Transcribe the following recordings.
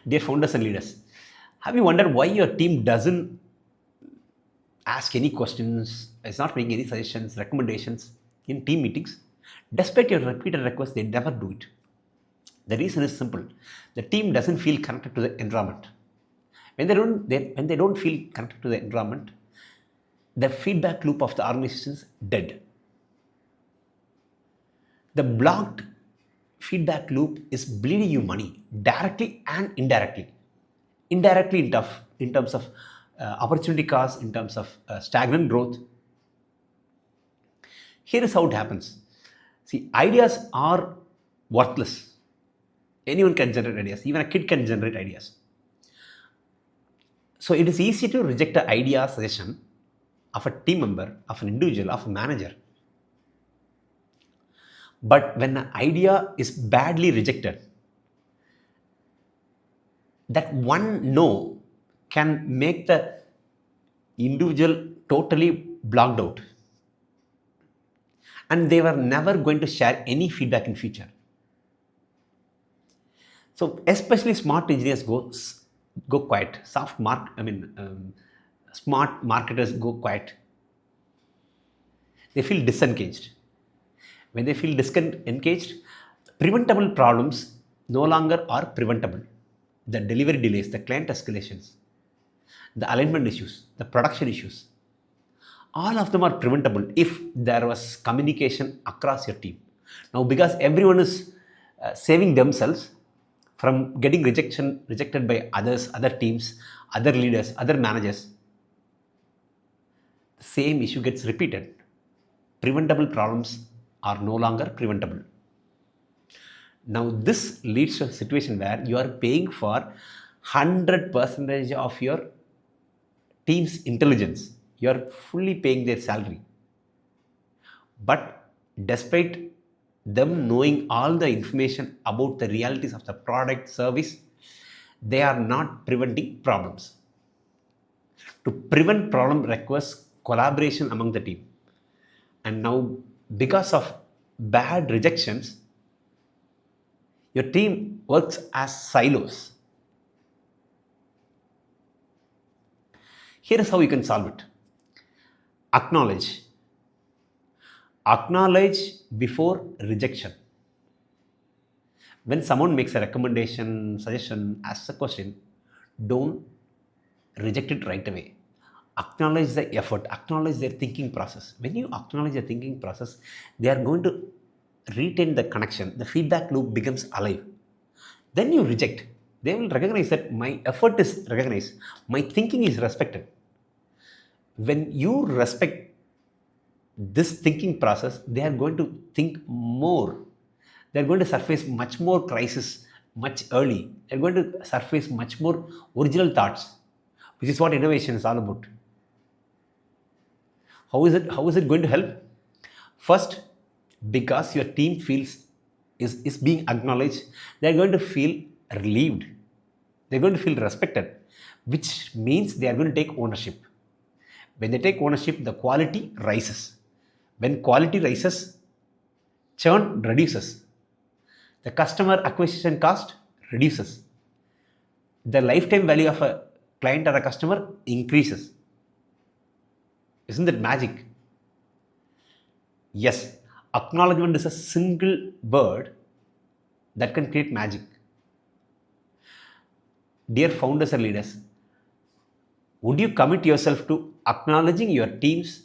Dear founders and leaders, have you wondered why your team doesn't ask any questions, is not making any suggestions, recommendations in team meetings? Despite your repeated requests, they never do it. The reason is simple. The team doesn't feel connected to the environment. When they don't feel connected to the environment, the feedback loop of the organization is dead. The blocked feedback loop is bleeding you money directly and indirectly. Indirectly in terms of opportunity cost, in terms of stagnant growth. Here is how it happens. See, ideas are worthless. Anyone can generate ideas. Even a kid can generate ideas. So it is easy to reject an idea suggestion of a team member, of an individual, of a manager. But when an idea is badly rejected, that one no can make the individual totally blocked out. And they were never going to share any feedback in future. So especially smart engineers go quiet. Smart marketers go quiet. They feel disengaged. When they feel disengaged, preventable problems no longer are preventable. The delivery delays, the client escalations, the alignment issues, the production issues, all of them are preventable if there was communication across your team. Now, because everyone is saving themselves from getting rejected by others, other teams, other leaders, other managers, the same issue gets repeated. Preventable problems are no longer preventable. Now, this leads to a situation where you are paying for 100% of your team's intelligence. You are fully paying their salary. But despite them knowing all the information about the realities of the product, service, they are not preventing problems. To prevent problem requires collaboration among the team. And now, because of bad rejections, your team works as silos. Here is how you can solve it. Acknowledge. Acknowledge before rejection. When someone makes a recommendation, suggestion, asks a question, don't reject it right away. Acknowledge the effort, acknowledge their thinking process. When you acknowledge the thinking process, they are going to retain the connection. The feedback loop becomes alive. Then you reject. They will recognize that my effort is recognized, my thinking is respected. When you respect this thinking process, they are going to think more. They are going to surface much more crises much early. They are going to surface much more original thoughts, which is what innovation is all about. How is it going to help? First, because your team feels is being acknowledged, they are going to feel relieved. They are going to feel respected, which means they are going to take ownership. When they take ownership, the quality rises. When quality rises, churn reduces. The customer acquisition cost reduces. The lifetime value of a client or a customer increases. Isn't that magic? Yes, acknowledgement is a single word that can create magic. Dear founders and leaders, would you commit yourself to acknowledging your team's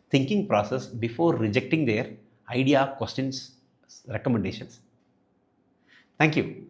thinking process before rejecting their idea, questions, recommendations? Thank you.